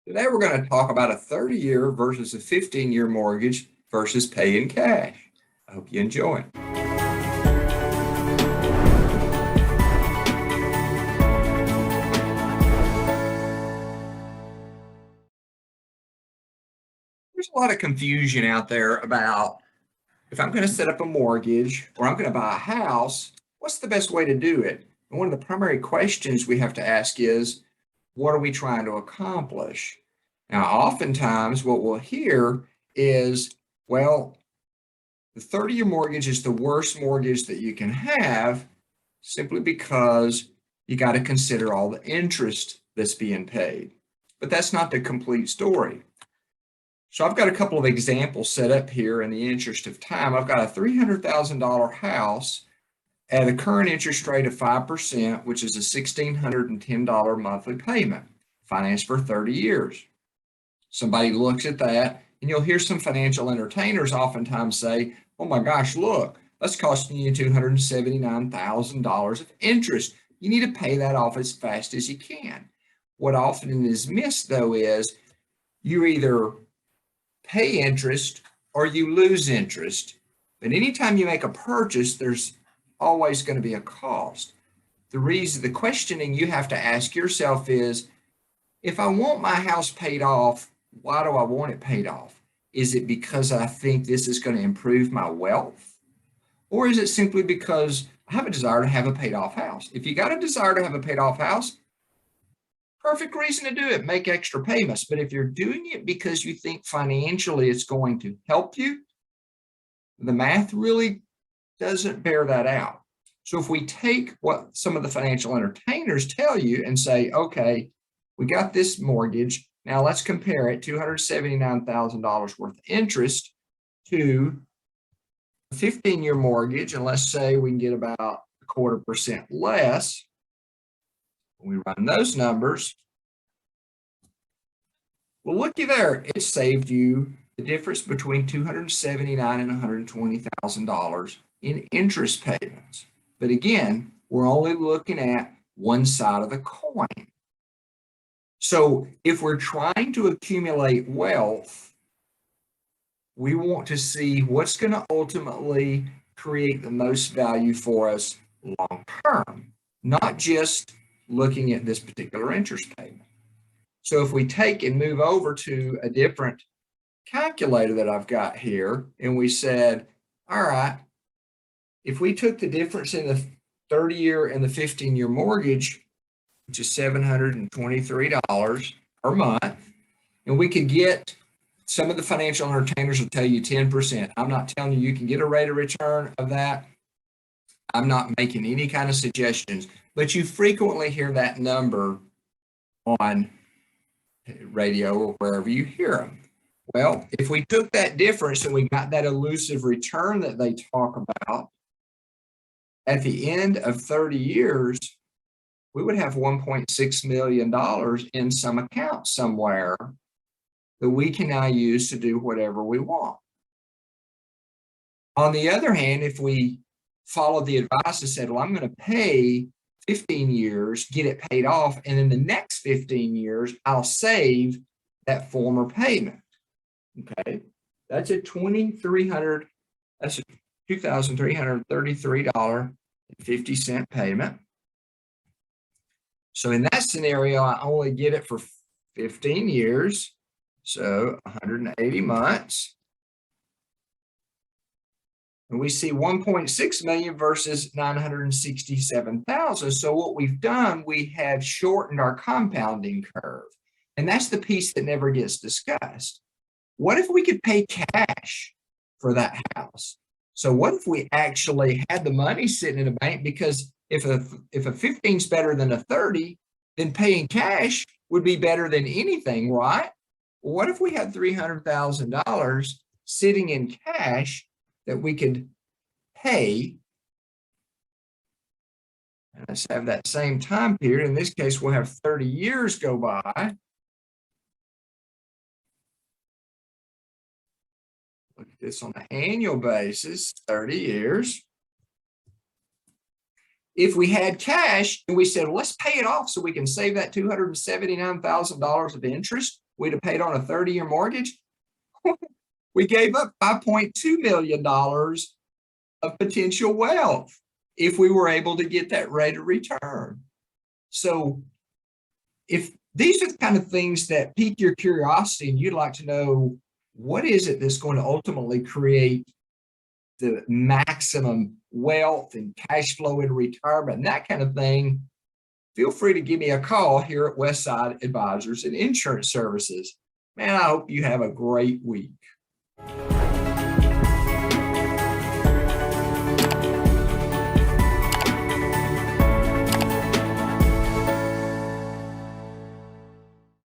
Today we're going to talk about a 30-year versus a 15-year mortgage versus pay in cash. I hope you enjoy. There's a lot of confusion out there about if I'm going to set up a mortgage or I'm going to buy a house, what's the best way to do it? And one of the primary questions we have to ask is, what are we trying to accomplish? Now, oftentimes what we'll hear is, well, the 30-year mortgage is the worst mortgage that you can have simply because you got to consider all the interest that's being paid. But that's not the complete story. So I've got a couple of examples set up here in the interest of time. I've got a $300,000 house at a current interest rate of 5%, which is a $1,610 monthly payment, financed for 30 years. Somebody looks at that, and you'll hear some financial entertainers oftentimes say, oh my gosh, look, that's costing you $279,000 of interest. You need to pay that off as fast as you can. What often is missed, though, is you either pay interest or you lose interest. But anytime you make a purchase, there's always going to be a cost. The questioning you have to ask yourself is, if I want my house paid off, why do I want it paid off? Is it because I think this is going to improve my wealth? Or is it simply because I have a desire to have a paid off house? If you got a desire to have a paid off house, perfect reason to do it, make extra payments. But if you're doing it because you think financially it's going to help you, the math really doesn't bear that out. So if we take what some of the financial entertainers tell you and say, okay, we got this mortgage, now let's compare it, $279,000 worth of interest to a 15-year mortgage, and let's say we can get about 0.25% less. When we run those numbers, well, looky there, it saved you the difference between $279,000 and $120,000 in interest payments. But again, we're only looking at one side of the coin. So if we're trying to accumulate wealth, we want to see what's going to ultimately create the most value for us long term, not just looking at this particular interest payment. So if we take and move over to a different calculator that I've got here, and we said, all right, if we took the difference in the 30-year and the 15-year mortgage, which is $723 per month, and we could get, some of the financial entertainers will tell you 10%. I'm not telling you can get a rate of return of that. I'm not making any kind of suggestions, but you frequently hear that number on radio or wherever you hear them. Well, if we took that difference and we got that elusive return that they talk about, at the end of 30 years, we would have $1.6 million in some account somewhere that we can now use to do whatever we want. On the other hand, if we follow the advice that said, well, I'm going to pay 15 years, get it paid off, and in the next 15 years, I'll save that former payment. Okay, that's a $2,333.50 payment. So in that scenario, I only get it for 15 years, so 180 months. And we see 1.6 million versus 967,000. So what we've done, we have shortened our compounding curve. And that's the piece that never gets discussed. What if we could pay cash for that house? So what if we actually had the money sitting in a bank? Because if a 15 is better than a 30, then paying cash would be better than anything, right? Well, what if we had $300,000 sitting in cash that we could pay? And let's have that same time period. In this case, we'll have 30 years go by. Look at this on an annual basis, 30 years. If we had cash and we said, well, let's pay it off so we can save that $279,000 of interest, we'd have paid on a 30-year mortgage. We gave up $5.2 million of potential wealth if we were able to get that rate of return. So if these are the kind of things that pique your curiosity and you'd like to know what is it that's going to ultimately create the maximum wealth and cash flow in retirement and that kind of thing, feel free to give me a call here at Westside Advisors and Insurance Services. Man, I hope you have a great week.